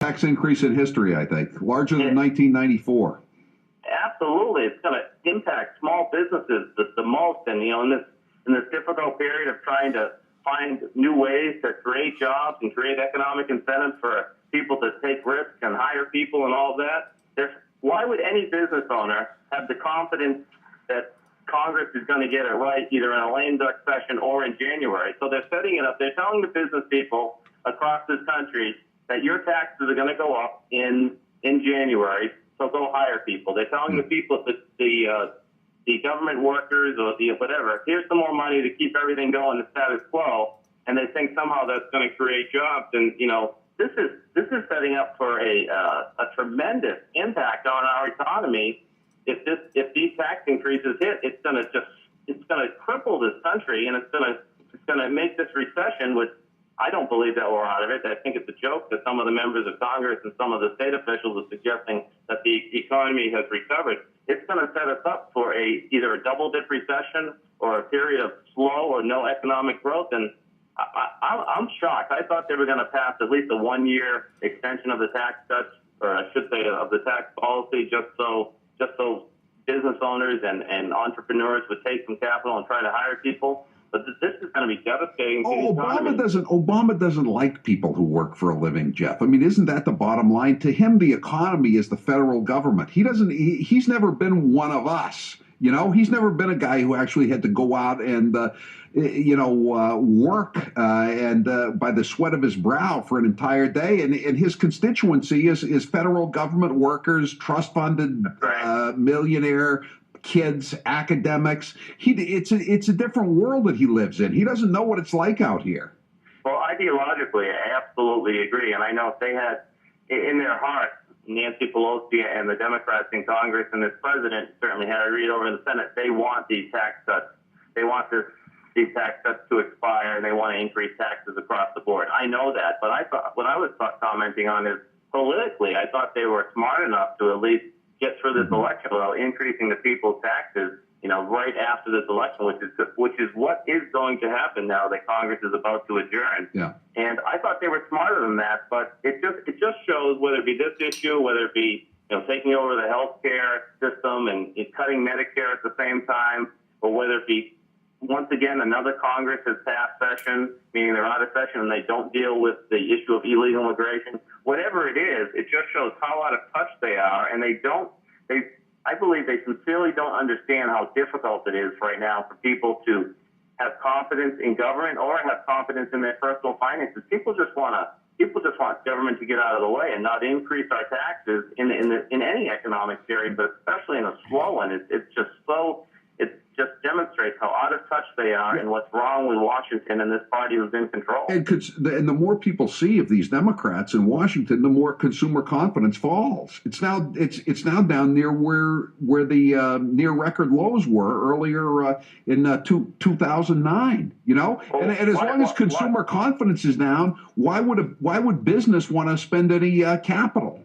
tax increase in history, I think, larger than 1994. Absolutely, it's going to impact small businesses the most, and in this difficult period of trying to find new ways to create jobs and create economic incentives for people to take risks and hire people and all of that. Why would any business owner have the confidence that Congress is going to get it right either in a lame duck session or in January? So they're setting it up. They're telling the business people across this country that your taxes are going to go up in January, so go hire people. They're telling the people, the government workers or the whatever, here's some more money to keep everything going, the status quo, and they think somehow that's going to create jobs. And this is setting up for a tremendous impact on our economy. If these tax increases hit, it's going to cripple this country, and it's going to make this recession, which I don't believe that we're out of it. I think it's a joke that some of the members of Congress and some of the state officials are suggesting that the economy has recovered. It's going to set us up for either a double-dip recession or a period of slow or no economic growth. And I'm shocked. I thought they were going to pass at least a one-year extension of the tax cuts, or I should say of the tax policy, just so business owners and entrepreneurs would take some capital and try to hire people. But this is going to be devastating to the economy. Obama doesn't like people who work for a living, Jeff. I mean, isn't that the bottom line? To him, the economy is the federal government. He's never been one of us. He's never been a guy who actually had to go out and, work and by the sweat of his brow for an entire day. And his constituency is federal government workers, trust-funded millionaire kids, academics. It's a different world that he lives in. He doesn't know what it's like out here. Well, ideologically, I absolutely agree. And I know if they had in their heart, Nancy Pelosi and the Democrats in Congress and this president, certainly Harry Reid over in the Senate, they want these tax cuts. They want these tax cuts to expire, and they want to increase taxes across the board. I know that, but I thought what I was commenting on is politically, I thought they were smart enough to at least get through this election without increasing the people's taxes, right after this election, which is what is going to happen now that Congress is about to adjourn. Yeah. And I thought they were smarter than that, but it just shows, whether it be this issue, whether it be taking over the health care system and cutting Medicare at the same time, or whether it be once again another Congress has passed session, meaning they're out of session and they don't deal with the issue of illegal immigration. Whatever it is, it just shows how out of touch they are, and I believe they sincerely don't understand how difficult it is right now for people to have confidence in government or have confidence in their personal finances. People just want government to get out of the way and not increase our taxes in any economic period, but especially in a slow one. It just demonstrates how out of touch they are and what's wrong with Washington and this party who's in control. And the more people see of these Democrats in Washington, the more consumer confidence falls. It's now down near where the near record lows were earlier in 2009. And as long as consumer confidence is down, why would business want to spend any capital?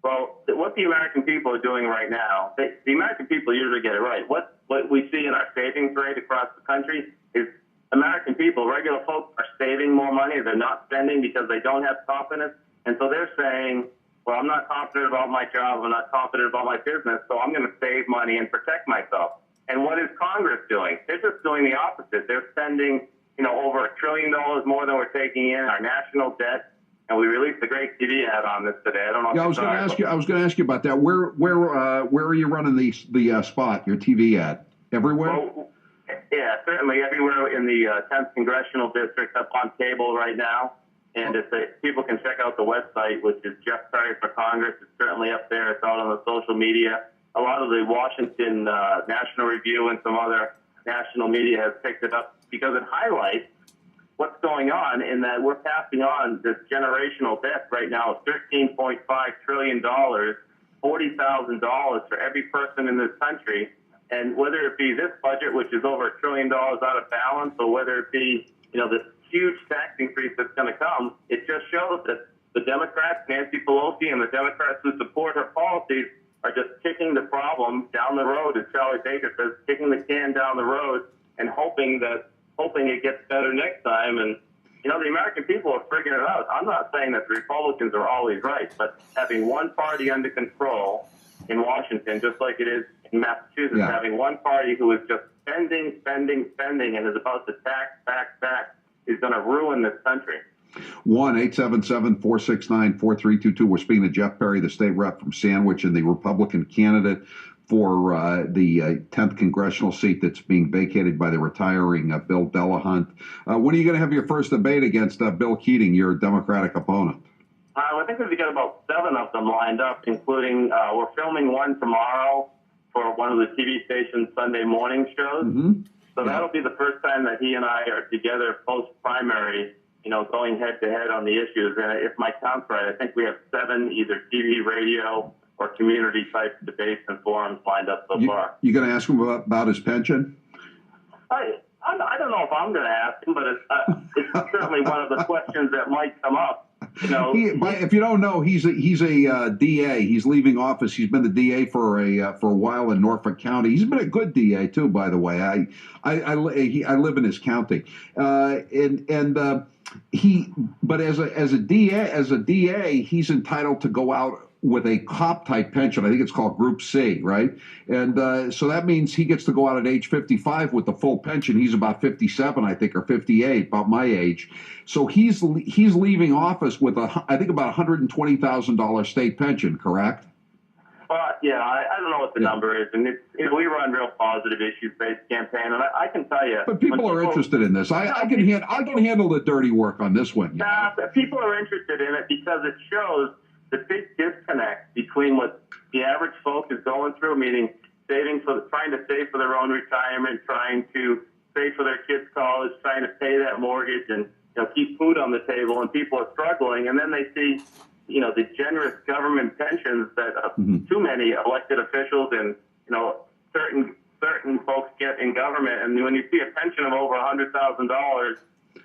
Well, what the American people are doing right now, the American people usually get it right. What we see in our savings rate across the country is American people, regular folks, are saving more money. They're not spending because they don't have confidence. And so they're saying, well, I'm not confident about my job. I'm not confident about my business, so I'm going to save money and protect myself. And what is Congress doing? They're just doing the opposite. They're spending, over $1 trillion more than we're taking in, our national debt. And we released a great TV ad on this today. I don't know. Yeah, I was going to ask you about that. Where are you running the spot? Your TV ad everywhere? Well, yeah, certainly everywhere in the 10th congressional district, up on cable right now. And people can check out the website, which is Jeff Perry for Congress. It's certainly up there. It's out on the social media. A lot of the Washington National Review and some other national media has picked it up because it highlights what's going on in that we're passing on this generational debt right now of $13.5 trillion, $40,000 for every person in this country. And whether it be this budget, which is over $1 trillion out of balance, or whether it be, this huge tax increase that's going to come, it just shows that the Democrats, Nancy Pelosi, and the Democrats who support her policies are just kicking the problem down the road, as Charlie Baker says, kicking the can down the road and hoping it gets better next time. And, The American people are figuring it out. I'm not saying that the Republicans are always right, but having one party under control in Washington, just like it is in Massachusetts, having one party who is just spending, and is about to tax, is going to ruin this country. 1-877-469-4322. We're speaking to Jeff Perry, the state rep from Sandwich and the Republican candidate for the 10th congressional seat that's being vacated by the retiring Bill Delahunt. When are you going to have your first debate against Bill Keating, your Democratic opponent? I think we've got about 7 of them lined up, including we're filming one tomorrow for one of the TV station's Sunday morning shows. So that'll be the first time that he and I are together post-primary, going head-to-head on the issues. And if my count's right, I think we have 7 either TV, radio, or community-type debates and forums lined up so far. You going to ask him about his pension? I don't know if I'm going to ask him, but it's certainly one of the questions that might come up. If you don't know, he's a DA. He's leaving office. He's been the DA for a while in Norfolk County. He's been a good DA too, by the way. I live in his county, but as a DA, he's entitled to go out with a cop type pension. I think it's called Group C, right? And so that means he gets to go out at age 55 with the full pension. He's about 57, I think, or 58, about my age. So he's leaving office with I think about $120,000 state pension, correct? Yeah, I don't know what the number is, and we run real positive issues-based campaign, and I can tell you. But people are interested in this. I can handle the dirty work on this one. People are interested in it because it shows the big disconnect between what the average folk is going through, meaning trying to save for their own retirement, trying to save for their kids' college, trying to pay that mortgage, and keep food on the table, and people are struggling, and then they see the generous government pensions that too many elected officials and certain folks get in government, and when you see a pension of over $100,000.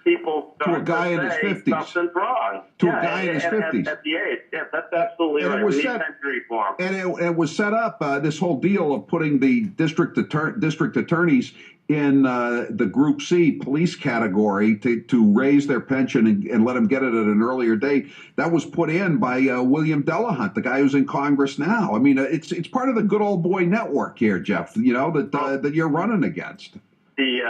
People start to a guy in his 50s. Something's wrong. To a guy in his 50s. At the age. Yeah, that's absolutely right. We need pension reform. And it was set up, this whole deal of putting the district attorneys in the Group C police category to raise their pension and let them get it at an earlier date. That was put in by William Delahunt, the guy who's in Congress now. I mean, it's part of the good old boy network here, Jeff, that you're running against. We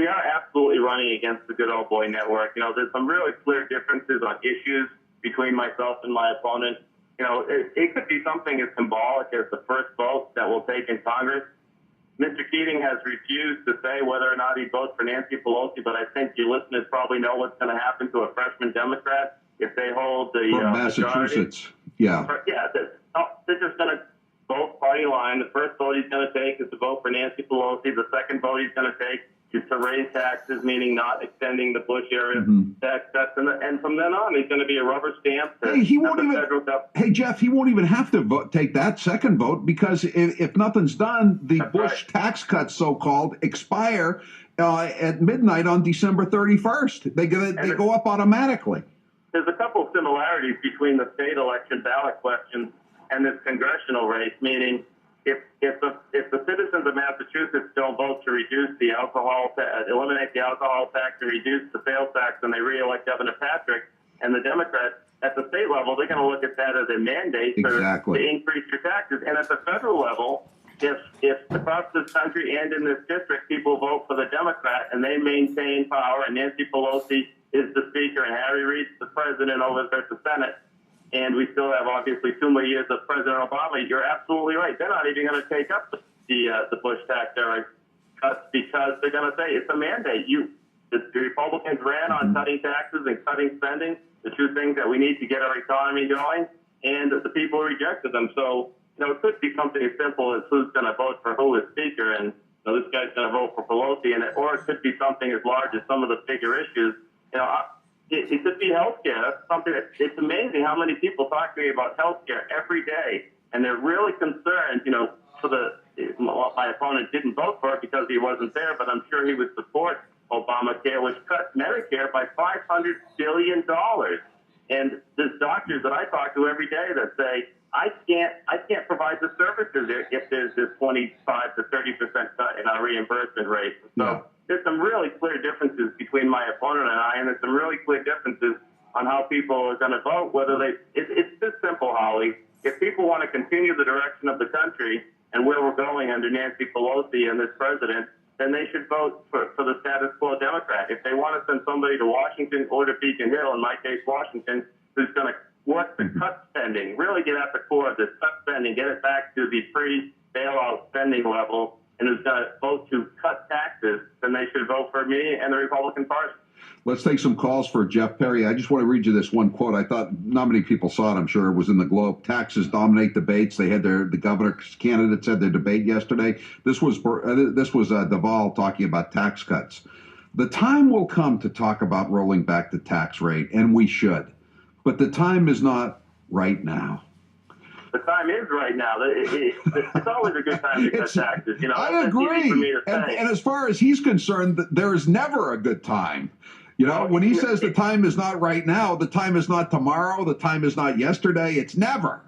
are absolutely running against the good old boy network. There's some really clear differences on issues between myself and my opponent. It could be something as symbolic as the first vote that we'll take in Congress. Mr. Keating has refused to say whether or not he'd vote for Nancy Pelosi, but I think your listeners probably know what's going to happen to a freshman Democrat if they hold the Massachusetts. Majority. They're just going to vote party line. The first vote he's going to take is to vote for Nancy Pelosi. The second vote he's going to take is to raise taxes, meaning not extending the Bush era tax cuts. And from then on, he's going to be a rubber stamp. Hey, Jeff, he won't even have to take that second vote because if nothing's done, the Bush tax cuts, so-called, expire at midnight on December 31st. They go up automatically. There's a couple of similarities between the state election ballot questions and this congressional race, meaning if the citizens of Massachusetts don't vote to reduce the eliminate the alcohol tax and reduce the sales tax, and they reelect Governor Patrick, and the Democrats at the state level, they're going to look at that as a mandate to increase your taxes. And at the federal level, if across this country and in this district people vote for the Democrat and they maintain power, and Nancy Pelosi is the Speaker and Harry Reid's the President over there at the Senate, and we still have obviously 2 more years of President Obama, you're absolutely right. They're not even going to take up the Bush tax era cuts because they're going to say it's a mandate. The Republicans ran on cutting taxes and cutting spending, the two things that we need to get our economy going, and the people rejected them. So, it could be something as simple as who's going to vote for who as Speaker, and this guy's going to vote for Pelosi, or it could be something as large as some of the bigger issues. It could be healthcare. That's something it's amazing how many people talk to me about healthcare every day, and they're really concerned. My opponent didn't vote for it because he wasn't there, but I'm sure he would support Obamacare, which cut Medicare by $500 billion. And there's doctors that I talk to every day that say, I can't provide the services if there's this 25 to 30% cut in our reimbursement rate. So there's some really clear differences between my opponent and I, and there's some really clear differences on how people are going to vote. It's this simple, Holly. If people want to continue the direction of the country and where we're going under Nancy Pelosi and this president, then they should vote for the status quo Democrat. If they want to send somebody to Washington or to Beacon Hill, in my case, Washington, who's going to work to cut spending, really get at the core of this, cut spending, get it back to the pre-bailout spending level, and who's going to vote to cut taxes, then they should vote for me and the Republican Party. Let's take some calls for Jeff Perry. I just want to read you this one quote. I thought not many people saw it. I'm sure it was in the Globe. Taxes dominate debates. They had the governor's candidates had their debate yesterday. This was Duvall talking about tax cuts. The time will come to talk about rolling back the tax rate, and we should. But the time is not right now. The time is right now. It's always a good time to cut taxes. I agree. For me to say. And as far as he's concerned, there is never a good time. When he says the time is not right now, the time is not tomorrow, the time is not yesterday, it's never.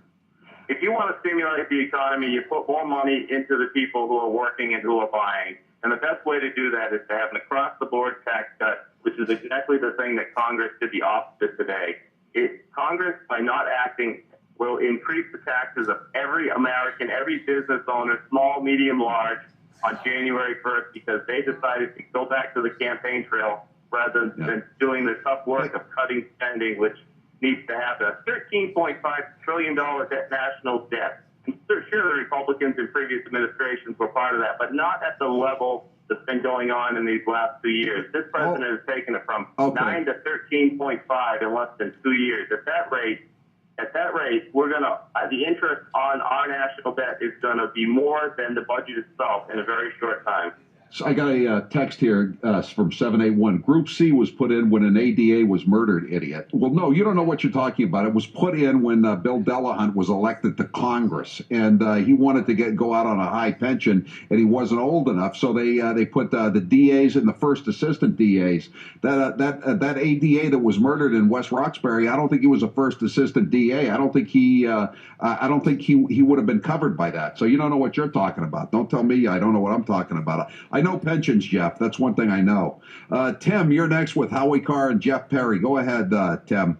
If you want to stimulate the economy, you put more money into the people who are working and who are buying. And the best way to do that is to have an across-the-board tax cut, which is exactly the thing that Congress did the opposite today. Congress, by not acting, will increase the taxes of every American, every business owner, small, medium, large, on January 1st because they decided to go back to the campaign trail rather than doing the tough work of cutting spending, which needs to happen. A $13.5 trillion national debt. And sure, the Republicans in previous administrations were part of that, but not at the level that's been going on in these last 2 years. This president has taken it from 9 to 13.5 in less than 2 years. At that rate, the interest on our national debt is going to be more than the budget itself in a very short time. So I got a text here from 781. Group C was put in when an ADA was murdered, idiot. Well, no, you don't know what you're talking about. It was put in when Bill Delahunt was elected to Congress, and he wanted to go out on a high pension, and he wasn't old enough, so they put the DAs and the first assistant DAs. That ADA that was murdered in West Roxbury, I don't think he was a first assistant DA. I don't think he would have been covered by that. So you don't know what you're talking about. Don't tell me I don't know what I'm talking about. I know pensions, Jeff. That's one thing I know. Tim, you're next with Howie Carr and Jeff Perry. Go ahead, Tim.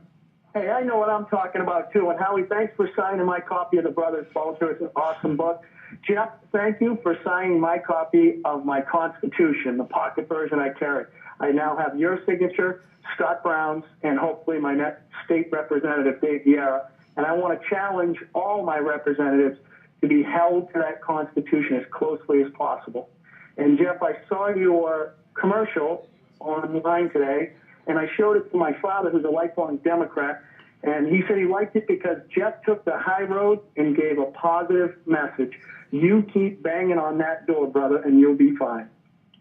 Hey, I know what I'm talking about, too. And Howie, thanks for signing my copy of The Brothers Bolter. It's an awesome book. Jeff, thank you for signing my copy of my Constitution, the pocket version I carry. I now have your signature, Scott Brown's, and hopefully my next state representative, Dave Vieira. And I want to challenge all my representatives to be held to that Constitution as closely as possible. And, Jeff, I saw your commercial online today, and I showed it to my father, who's a lifelong Democrat, and he said he liked it because Jeff took the high road and gave a positive message. You keep banging on that door, brother, and you'll be fine.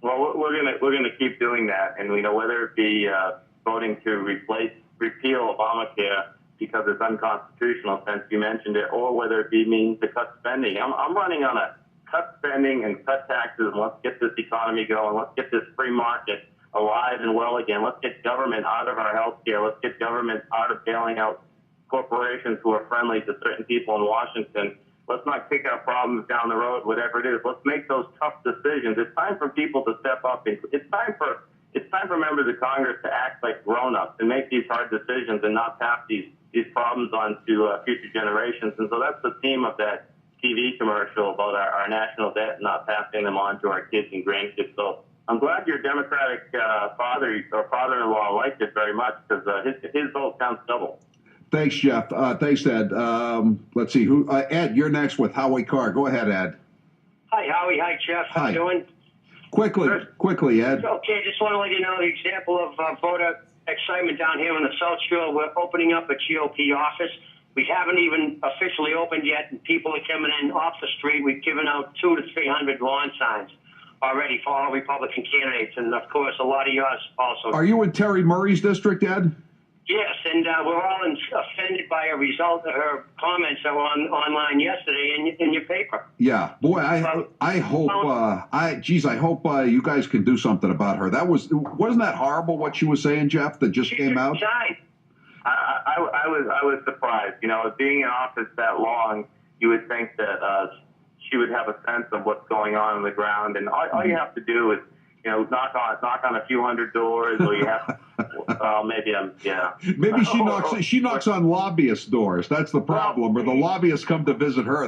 Well, we're gonna keep doing that, and whether it be voting to repeal Obamacare because it's unconstitutional, since you mentioned it, or whether it be means to cut spending. I'm running on a cut spending and cut taxes, and let's get this economy going. Let's get this free market alive and well again. Let's get government out of our health care. Let's get government out of bailing out corporations who are friendly to certain people in Washington. Let's not kick our problems down the road, whatever it is. Let's make those tough decisions. It's time for people to step up. It's time for members of Congress to act like grown-ups and make these hard decisions and not pass these problems on to future generations. And so that's the theme of that TV commercial about our national debt and not passing them on to our kids and grandkids. So I'm glad your Democratic father or father-in-law liked it very much because his vote counts double. Thanks, Jeff. Thanks, Ed. Let's see. Ed, you're next with Howie Carr. Go ahead, Ed. Hi, Howie. Hi, Jeff. How you doing? Quickly, Ed. Okay, just want to let you know the example of voter excitement down here on the South Shore. We're opening up a GOP office. We haven't even officially opened yet, and people are coming in off the street. We've given out 200 to 300 lawn signs already for all Republican candidates, and, of course, a lot of yours also. Are you in Terry Murray's district, Ed? Yes, and we're all offended by a result of her comments that were online yesterday in your paper. Yeah, boy, I hope I hope you guys can do something about her. Wasn't that horrible what she was saying, Jeff? That just came out. I was surprised. Being in office that long, you would think that she would have a sense of what's going on the ground, and all you have to do is knock on a few hundred doors, or you have. Maybe I'm Maybe she knocks on lobbyist doors. That's the problem. Where the lobbyists come to visit her.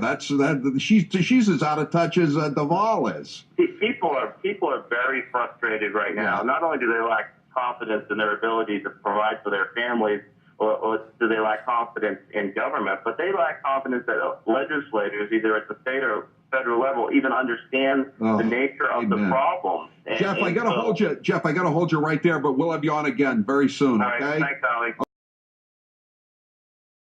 She's as out of touch as Duvall is. People are very frustrated right now. Yeah. Not only do they lack confidence in their ability to provide for their families, or do they lack confidence in government, but they lack confidence that legislators, either at the state or federal level, even understand the nature of the problem. Jeff, I got to hold you. Jeff, I got to hold you right there, but we'll have you on again very soon. All right, okay? thanks, Howie.